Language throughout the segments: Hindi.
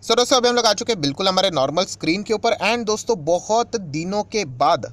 सो दोस्तों अभी हम लोग आ चुके हैं बिल्कुल हमारे नॉर्मल स्क्रीन के ऊपर। एंड दोस्तों बहुत दिनों के बाद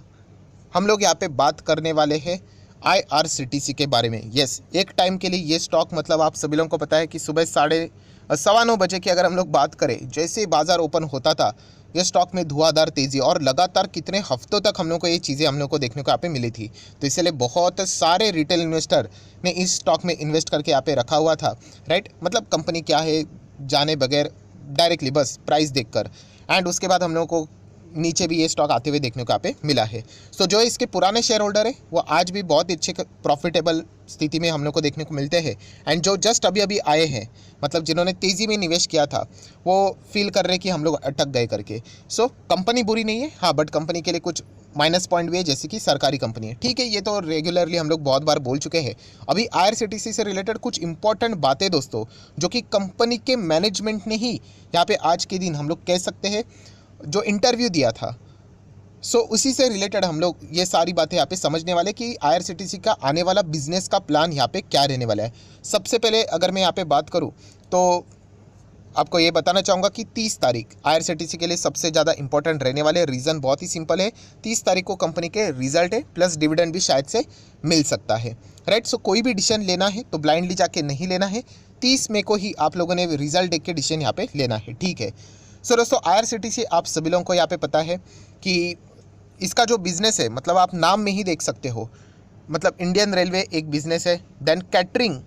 हम लोग यहाँ पे बात करने वाले हैं IRCTC के बारे में। यस, एक टाइम के लिए ये स्टॉक मतलब आप सभी लोगों को पता है कि सुबह 9:15 बजे की अगर हम लोग बात करें, जैसे बाजार ओपन होता था ये स्टॉक में धुआंधार तेज़ी और लगातार कितने हफ्तों तक हम लोग को ये चीज़ें हम लोग को देखने को यहाँ पे मिली थी। तो इसलिए बहुत सारे रिटेल इन्वेस्टर ने इस स्टॉक में इन्वेस्ट करके यहाँ पे रखा हुआ था, राइट। मतलब कंपनी क्या है जाने बगैर डायरेक्टली बस प्राइस देखकर। एंड उसके बाद हम लोगों को नीचे भी ये स्टॉक आते हुए देखने को यहाँ पे मिला है। सो जो इसके पुराने शेयर होल्डर है वो आज भी बहुत ही अच्छे प्रॉफिटेबल स्थिति में हम लोग को देखने को मिलते हैं। एंड जो जस्ट अभी अभी आए हैं, मतलब जिन्होंने तेज़ी में निवेश किया था, वो फील कर रहे हैं कि हम लोग अटक गए करके। सो कंपनी बुरी नहीं है, हाँ, बट कंपनी के लिए कुछ माइनस पॉइंट भी है, जैसे कि सरकारी कंपनी है, ठीक है। ये तो रेगुलरली हम लोग बहुत बार बोल चुके हैं। अभी IRCTC से रिलेटेड कुछ इंपॉर्टेंट बातें दोस्तों, जो कि कंपनी के मैनेजमेंट ने ही यहाँ पे आज के दिन हम लोग कह सकते हैं जो इंटरव्यू दिया था, सो उसी से रिलेटेड हम लोग ये सारी बातें यहाँ पे समझने वाले कि IRCTC का आने वाला बिजनेस का प्लान यहाँ पे क्या रहने वाला है। सबसे पहले अगर मैं यहाँ पे बात करूँ तो आपको ये बताना चाहूँगा कि 30 तारीख IRCTC के लिए सबसे ज़्यादा इंपॉर्टेंट रहने वाले। रीज़न बहुत ही सिंपल है, 30 तारीख को कंपनी के रिजल्ट है, प्लस डिविडेंड भी शायद से मिल सकता है, राइट। सो कोई भी डिसीजन लेना है तो ब्लाइंडली जाके नहीं लेना है, 30 मई को ही आप लोगों ने रिजल्ट देख के डिसीजन यहाँ पे लेना है, ठीक है। सो दोस्तों IRCTC आप सभी लोगों को यहाँ पे पता है कि इसका जो बिज़नेस है, मतलब आप नाम में ही देख सकते हो, मतलब इंडियन रेलवे एक बिज़नेस है, देन कैटरिंग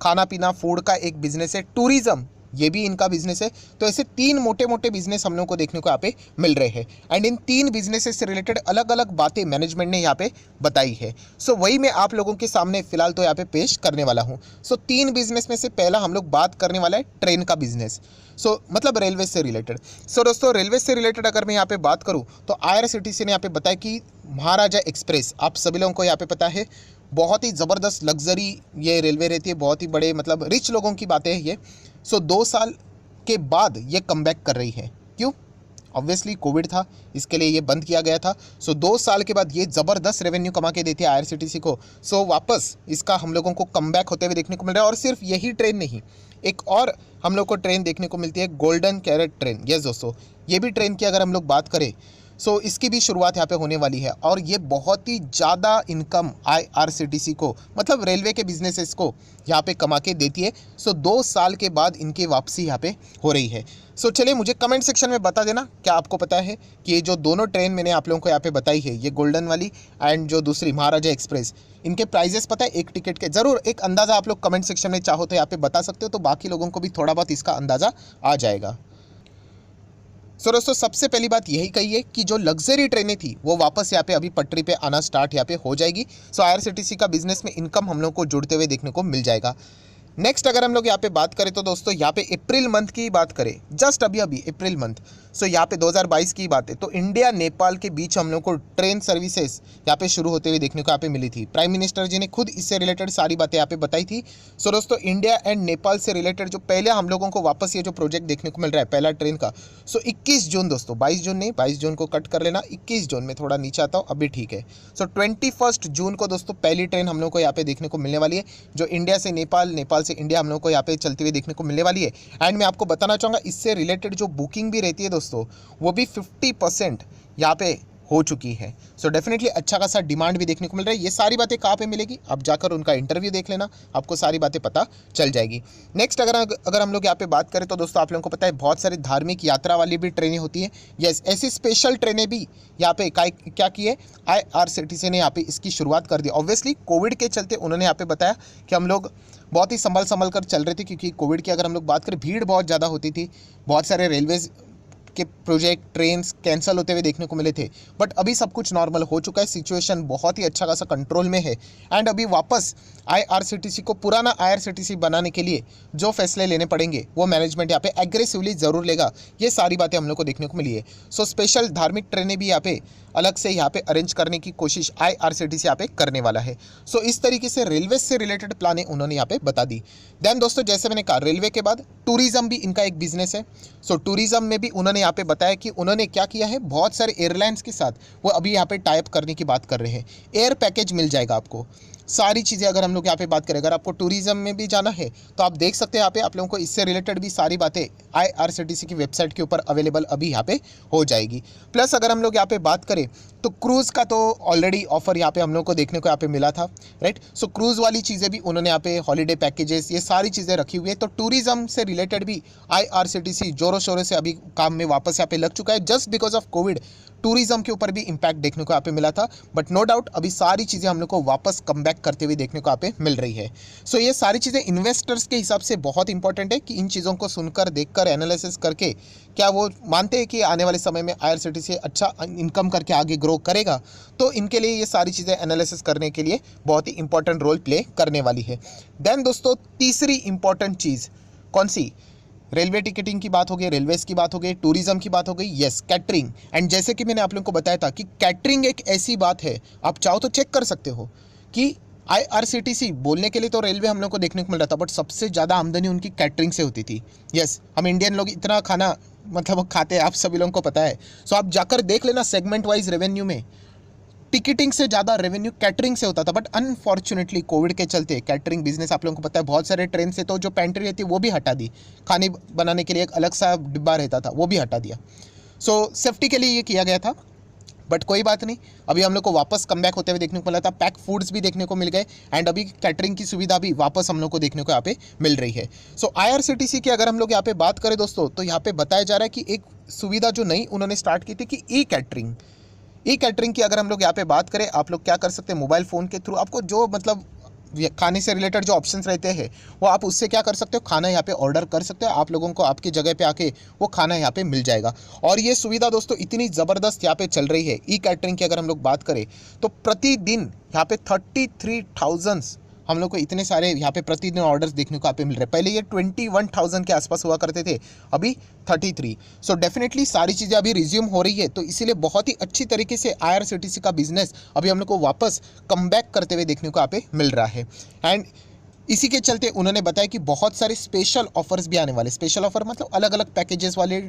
खाना पीना फूड का एक बिज़नेस है, टूरिज़्म ये भी इनका बिजनेस है। तो ऐसे 3 मोटे मोटे बिजनेस हम लोग को देखने को यहाँ पे मिल रहे हैं। एंड इन 3 बिजनेसेस से रिलेटेड अलग अलग बातें मैनेजमेंट ने यहाँ पे बताई है। सो वही मैं आप लोगों के सामने फिलहाल तो यहाँ पे पेश करने वाला हूँ। सो 3 बिजनेस में से पहला हम लोग बात करने वाला है ट्रेन का बिजनेस, सो मतलब रेलवे से रिलेटेड। सो दोस्तों रेलवे से रिलेटेड अगर मैं यहाँ पे बात करूँ तो IRCTC ने यहाँ पे बताया कि महाराजा एक्सप्रेस, आप सभी लोगों को यहाँ पे पता है बहुत ही ज़बरदस्त लग्जरी ये रेलवे रहती है, बहुत ही बड़े मतलब रिच लोगों की बातें हैं ये। सो 2 साल के बाद ये कमबैक कर रही है। क्यों? ऑब्वियसली कोविड था, इसके लिए ये बंद किया गया था। सो 2 साल के बाद ये ज़बरदस्त रेवेन्यू कमा के देती है IRCTC को। सो वापस इसका हम लोगों को कमबैक होते हुए देखने को मिल रहा है। और सिर्फ यही ट्रेन नहीं, एक और हम लोग को ट्रेन देखने को मिलती है, गोल्डन कैरेट ट्रेन। यस दोस्तों, ये भी ट्रेन की अगर हम लोग बात करें सो इसकी भी शुरुआत यहाँ पे होने वाली है। और ये बहुत ही ज़्यादा इनकम IRCTC को, मतलब रेलवे के बिजनेसेस को यहाँ पे कमा के देती है। सो 2 साल के बाद इनकी वापसी यहाँ पे हो रही है। सो चलिए मुझे कमेंट सेक्शन में बता देना, क्या आपको पता है कि ये जो दोनों ट्रेन मैंने आप लोगों को यहाँ पे बताई है, ये गोल्डन वाली एंड जो दूसरी महाराजा एक्सप्रेस, इनके प्राइजेस पता है एक टिकट के? ज़रूर एक अंदाज़ा आप लोग कमेंट सेक्शन में चाहो तो यहाँ पे बता सकते हो, तो बाकी लोगों को भी थोड़ा बहुत इसका अंदाज़ा आ जाएगा। सो दोस्तों सबसे पहली बात यही कही है कि जो लग्जरी ट्रेनें थी वो वापस यहाँ पे अभी पटरी पे आना स्टार्ट यहाँ पे हो जाएगी। सो IRCTC का बिजनेस में इनकम हम लोग को जुड़ते हुए देखने को मिल जाएगा। नेक्स्ट अगर हम लोग यहाँ पे बात करें तो दोस्तों यहाँ पे अप्रैल मंथ की बात करें, जस्ट अभी अभी अप्रैल मंथ, सो यहाँ पे 2022 की बात है, तो इंडिया नेपाल के बीच हम लोग को ट्रेन सर्विसेज यहाँ पे शुरू होते हुए देखने को यहाँ पे मिली थी। प्राइम मिनिस्टर जी ने खुद इससे रिलेटेड सारी बातें यहाँ पे बताई थी। सो दोस्तों इंडिया एंड नेपाल से रिलेटेड जो पहले हम लोगों को वापस ये जो प्रोजेक्ट देखने को मिल रहा है पहला ट्रेन का, सो 21 जून दोस्तों, 22 जून नहीं, 22 जून को कट कर लेना, 21 जून में थोड़ा नीचे आता हूँ अभी, ठीक है। सो 21 जून को दोस्तों पहली ट्रेन हम लोग को यहाँ पे देखने को मिलने वाली है, जो इंडिया से नेपाल, नेपाल से इंडिया हम लोग को यहाँ पे चलती हुई देखने को मिलने वाली है। एंड मैं आपको बताना चाहूँगा इससे रिलेटेड जो बुकिंग भी रहती है दोस्तों, वो भी 50% यहाँ पे हो चुकी है। सो डेफिनेटली अच्छा खासा डिमांड भी देखने को मिल रहा है। ये सारी बातें कहाँ पे मिलेगी, आप जाकर उनका इंटरव्यू देख लेना, आपको सारी बातें पता चल जाएगी। नेक्स्ट अगर हम लोग यहाँ पे बात करें तो दोस्तों आप लोगों को पता है बहुत सारी धार्मिक यात्रा वाली भी ट्रेनें होती है। यस, ऐसी स्पेशल ट्रेनें भी यहाँ पे क्या की है, IRCTC ने यहाँ पे इसकी शुरुआत कर दी। ऑब्वियसली कोविड के चलते उन्होंने यहाँ पे बताया कि हम लोग बहुत ही संभल कर चल रहे थे, क्योंकि कोविड की अगर हम लोग बात करें भीड़ बहुत ज़्यादा होती थी, बहुत सारे रेलवेज़ के प्रोजेक्ट ट्रेन्स कैंसिल होते हुए देखने को मिले थे। बट अभी सब कुछ नॉर्मल हो चुका है, सिचुएशन बहुत ही अच्छा खासा कंट्रोल में है। एंड अभी वापस IRCTC को पुराना IRCTC बनाने के लिए जो फैसले लेने पड़ेंगे वो मैनेजमेंट यहाँ पे एग्रेसिवली ज़रूर लेगा। ये सारी बातें हम लोग को देखने को मिली है। सो स्पेशल धार्मिक ट्रेनें भी यहाँ पे अलग से यहाँ पे अरेंज करने की कोशिश IRCTC यहाँ पे करने वाला है। सो इस तरीके से रेलवे से रिलेटेड प्लानें उन्होंने यहाँ पे बता दी। देन दोस्तों जैसे मैंने कहा रेलवे के बाद टूरिज्म भी इनका एक बिजनेस है। सो टूरिज्म में भी उन्होंने यहाँ पे बताया कि उन्होंने क्या किया है, बहुत सारे एयरलाइंस के साथ वो अभी यहाँ पे टाइप करने की बात कर रहे हैं। एयर पैकेज मिल जाएगा आपको। सारी चीज़ें अगर हम लोग यहाँ पे बात करें, अगर आपको टूरिज्म में भी जाना है तो आप देख सकते हैं यहाँ पे आप लोगों को इससे रिलेटेड भी सारी बातें IRCTC की वेबसाइट के ऊपर अवेलेबल अभी यहाँ पे हो जाएगी। प्लस अगर हम लोग यहाँ पे बात करें तो क्रूज़ का तो ऑलरेडी ऑफर यहाँ पे हम लोग को देखने को यहाँ पे मिला था, राइट। सो क्रूज़ वाली चीज़ें भी उन्होंने यहाँ पे हॉलीडे पैकेजेस ये सारी चीज़ें रखी हुई है। तो टूरिज्म से रिलेटेड भी IRCTC जोरों शोरों से अभी काम में वापस यहाँ पे लग चुका है। Just because of Covid tourism के ऊपर भी इम्पैक्ट देखने को यहाँ पे मिला था, बट नो डाउट अभी सारी चीज़ें हम लोग को वापस कम बैक करते हुए देखने को यहाँ पे मिल रही है। सो ये सारी चीज़ें इन्वेस्टर्स के हिसाब से बहुत इंपॉर्टेंट है कि इन चीज़ों को सुनकर, देखकर, एनालिसिस करके क्या वो मानते हैं कि आने वाले समय में IRCTC अच्छा इनकम करके आगे ग्रो करेगा। तो इनके लिए ये सारी चीज़ें एनालिसिस करने के लिए बहुत ही इंपॉर्टेंट रोल प्ले करने वाली है। देन दोस्तों तीसरी इंपॉर्टेंट चीज़ कौन सी? रेलवे टिकटिंग की बात हो गई, रेलवेज़ की बात हो गई, टूरिज्म की बात हो गई, यस कैटरिंग। एंड जैसे कि मैंने आप लोगों को बताया था कि कैटरिंग एक ऐसी बात है, आप चाहो तो चेक कर सकते हो कि IRCTC बोलने के लिए तो रेलवे हम लोग को देखने को मिल रहा था, बट सबसे ज़्यादा आमदनी उनकी कैटरिंग से होती थी। यस, हम इंडियन लोग इतना खाना मतलब खाते हैं, आप सभी लोगों को पता है। सो आप जाकर देख लेना सेगमेंट वाइज रेवेन्यू में टिकटिंग से ज़्यादा रेवेन्यू कैटरिंग से होता था। बट अनफॉर्चुनेटली कोविड के चलते कैटरिंग बिजनेस आप लोगों को पता है बहुत सारे ट्रेन से तो जो पेंट्री रहती है वो भी हटा दी, खाने बनाने के लिए एक अलग सा डिब्बा रहता था वो भी हटा दिया। सो सेफ्टी के लिए ये किया गया था, बट कोई बात नहीं, अभी हम लोग को वापस कम बैक होते हुए देखने को मिला था। पैक फूड्स भी देखने को मिल गए एंड अभी कैटरिंग की सुविधा भी वापस हम लोग को देखने को यहाँ पे मिल रही है। सो IRCTC की अगर हम लोग यहाँ पे बात करें दोस्तों, तो यहाँ पे बताया जा रहा है कि एक सुविधा जो नई उन्होंने स्टार्ट की थी कि ई कैटरिंग की अगर हम लोग यहाँ पे बात करें, आप लोग क्या कर सकते हैं, मोबाइल फ़ोन के थ्रू आपको जो मतलब खाने से रिलेटेड जो ऑप्शंस रहते हैं वो आप उससे क्या कर सकते हो, खाना यहाँ पे ऑर्डर कर सकते हो। आप लोगों को आपकी जगह पे आके वो खाना यहाँ पे मिल जाएगा। और ये सुविधा दोस्तों इतनी ज़बरदस्त यहाँ पे चल रही है ई कैटरिंग की अगर हम लोग बात करें तो प्रतिदिन यहाँ पे 33,000 हम लोग को इतने सारे यहाँ पे प्रतिदिन ऑर्डर्स देखने को यहाँ पे मिल रहे हैं। पहले ये 21,000 के आसपास हुआ करते थे, अभी 33। सो डेफिनेटली सारी चीज़ें अभी रिज्यूम हो रही है, तो इसीलिए बहुत ही अच्छी तरीके से IRCTC का बिजनेस अभी हम लोग को वापस कम बैक करते हुए देखने को यहाँ पे मिल रहा है। एंड इसी के चलते उन्होंने बताया कि बहुत सारे स्पेशल ऑफर्स भी आने वाले। स्पेशल ऑफर मतलब अलग अलग पैकेजेस वाले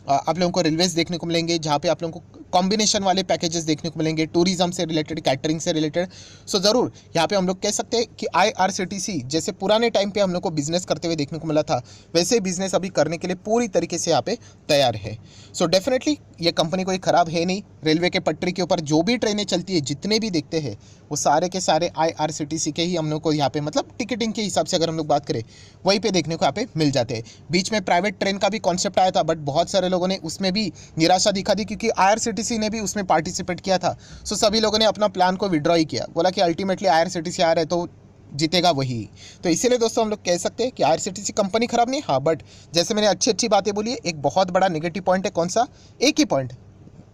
आप लोगों को रेलवेज देखने को मिलेंगे, जहाँ पे आप लोगों को कॉम्बिनेशन वाले पैकेजेस देखने को मिलेंगे, टूरिज्म से रिलेटेड, कैटरिंग से रिलेटेड। सो ज़रूर यहाँ पे हम लोग कह सकते हैं कि IRCTC जैसे पुराने टाइम पे हम लोग को बिजनेस करते हुए देखने को मिला था, वैसे बिजनेस अभी करने के लिए पूरी तरीके से यहाँ पे तैयार है। सो डेफिनेटली ये कंपनी कोई ख़राब है नहीं। रेलवे के पटरी के ऊपर जो भी ट्रेनें चलती है, जितने भी देखते हैं, वो सारे के सारे IRCTC के ही हम लोग को यहाँ पे मतलब टिकटिंग के हिसाब से अगर हम लोग बात करें वहीं पे देखने को यहाँ पे मिल जाते हैं। बीच में प्राइवेट ट्रेन का भी कॉन्सेप्ट आया था, बट बहुत सारे लोगों ने उसमें भी निराशा दिखा दी क्योंकि IRCTC ने भी उसमें पार्टिसिपेट किया था। सो सभी लोगों ने अपना प्लान को विड्रॉ ही किया, बोला कि अल्टीमेटली IRCTC आ रहा है तो जीतेगा वही। तो इसीलिए दोस्तों हम लोग कह सकते हैं कि IRCTC कंपनी खराब नहीं, हाँ, बट जैसे मैंने अच्छी अच्छी बातें बोली है, एक बहुत बड़ा नेगेटिव पॉइंट है। कौन सा? एक ही पॉइंट,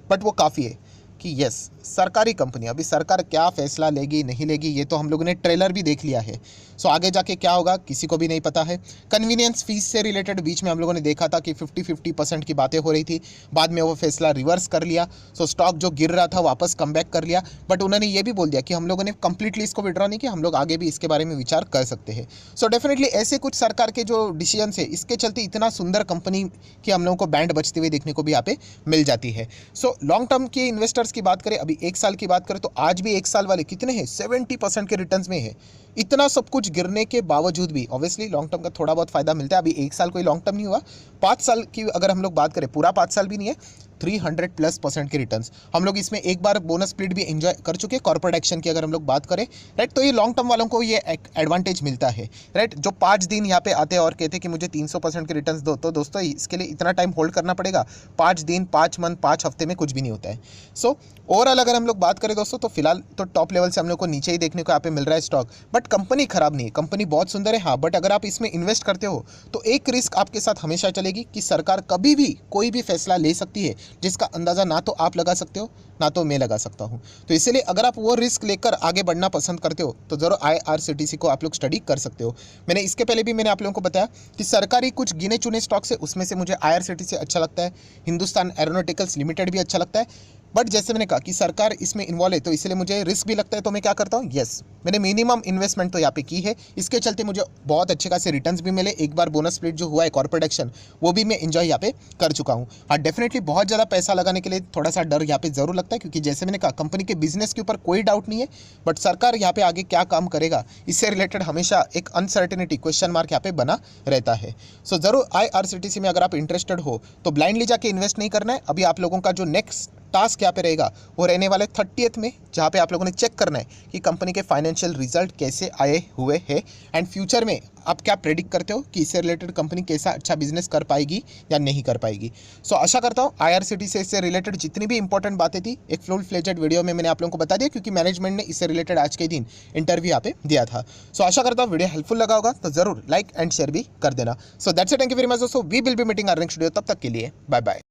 बट वो काफ़ी है कि यस सरकारी कंपनी, अभी सरकार क्या फैसला लेगी नहीं लेगी ये तो हम लोगों ने ट्रेलर भी देख लिया है। सो आगे जाके क्या होगा किसी को भी नहीं पता है। कन्वीनियंस फीस से रिलेटेड बीच में हम लोगों ने देखा था कि 50-50% की बातें हो रही थी, बाद में वो फैसला रिवर्स कर लिया। सो स्टॉक जो गिर रहा था वापस कम बैक कर लिया, बट उन्होंने ये भी बोल दिया कि हम लोगों ने कंप्लीटली इसको विड्रॉ नहीं किया, हम लोग आगे भी इसके बारे में विचार कर सकते हैं। सो डेफिनेटली ऐसे कुछ सरकार के जो डिसीजन है, इसके चलते इतना सुंदर कंपनी की हम लोगों को बैंड बजते हुए देखने को भी यहाँ पे मिल जाती है। सो लॉन्ग टर्म के इन्वेस्टर्स की बात करें, अभी एक साल की बात करें तो आज भी एक साल वाले कितने हैं, 70% के रिटर्न्स में है। इतना सब कुछ गिरने के बावजूद भी ऑब्वियसली लॉन्ग टर्म का थोड़ा बहुत फायदा मिलता है। अभी एक साल कोई लॉन्ग टर्म नहीं हुआ, 5 साल की अगर हम लोग बात करें, पूरा 5 साल भी नहीं है, 300+% के रिटर्न्स हम लोग इसमें एक बार बोनस स्प्लिट भी एंजॉय कर चुके हैं। कॉर्पोरेट एक्शन की अगर हम लोग बात करें, राइट, तो ये लॉन्ग टर्म वालों को ये एडवांटेज मिलता है, राइट। जो 5 दिन यहाँ पे आते हैं और कहते हैं कि मुझे 300% के रिटर्न्स दो, तो दोस्तों इसके लिए इतना टाइम होल्ड करना पड़ेगा। 5 दिन, 5 मंथ, 5 हफ्ते में कुछ भी नहीं होता है। सो ओवरऑल अगर हम लोग बात करें दोस्तों, तो फिलहाल तो टॉप लेवल से हम लोग को नीचे ही देखने को यहाँ पे मिल रहा है स्टॉक, बट कंपनी खराब नहीं है, कंपनी बहुत सुंदर है, हाँ। बट अगर आप इसमें इन्वेस्ट करते हो तो एक रिस्क आपके साथ हमेशा चलेगी कि सरकार कभी भी कोई भी फैसला ले सकती है जिसका अंदाज़ा ना तो आप लगा सकते हो ना तो मैं लगा सकता हूँ। तो इसलिए अगर आप वो रिस्क लेकर आगे बढ़ना पसंद करते हो तो ज़रूर IRCTC को आप लोग स्टडी कर सकते हो। मैंने इसके पहले भी मैंने आप लोगों को बताया कि सरकारी कुछ गिने चुने स्टॉक्स है, उसमें से मुझे IRCTC अच्छा लगता है, हिंदुस्तान एरोनॉटिकल्स लिमिटेड भी अच्छा लगता है, बट जैसे मैंने कहा कि सरकार इसमें इन्वॉल्व है तो इसलिए मुझे रिस्क भी लगता है, तो मैं क्या करता हूँ, यस मैंने मिनिमम इन्वेस्टमेंट तो यहाँ पे की है, इसके चलते मुझे बहुत अच्छे खासे रिटर्न्स भी मिले। एक बार बोनस स्प्लिट जो हुआ है कॉर्पोरेट एक्शन, वो भी मैं एंजॉय यहाँ पे कर चुका हूँ। हाँ डेफिनेटली बहुत ज़्यादा पैसा लगाने के लिए थोड़ा सा डर यहाँ पे जरूर लगता है, क्योंकि जैसे मैंने कहा कंपनी के बिजनेस के ऊपर कोई डाउट नहीं है, बट सरकार यहाँ पे आगे क्या काम करेगा इससे रिलेटेड हमेशा एक अनसर्टेनिटी, क्वेश्चन मार्क यहाँ पे बना रहता है। सो जरूर IRCTC में अगर आप इंटरेस्टेड हो तो ब्लाइंडली जाके इन्वेस्ट नहीं करना है। अभी आप लोगों का जो नेक्स्ट टास्क यहाँ पे रहेगा वो रहने वाले 30th में, जहाँ पे आप लोगों ने चेक करना है कि कंपनी के फाइनेंशियल रिजल्ट कैसे आए हुए हैं एंड फ्यूचर में आप क्या प्रेडिक्ट करते हो कि इससे रिलेटेड कंपनी कैसा अच्छा बिजनेस कर पाएगी या नहीं कर पाएगी। सो आशा करता हूँ IRCTC से रिलेटेड जितनी भी इंपॉर्टेंट बातें थी एक फुल फ्लेजेड वीडियो में मैंने आप लोगों को बता दिया, क्योंकि मैनेजमेंट ने इससे रिलेटेड आज के दिन इंटरव्यू यहाँ पे दिया था। सो आशा करता हूँ वीडियो हेल्पफुल लगा होगा, तो जरूर लाइक एंड शेयर भी कर देना। So that's it, thank you very much दोस्तों, we will be meeting our next video, तब तक के लिए बाय बाय।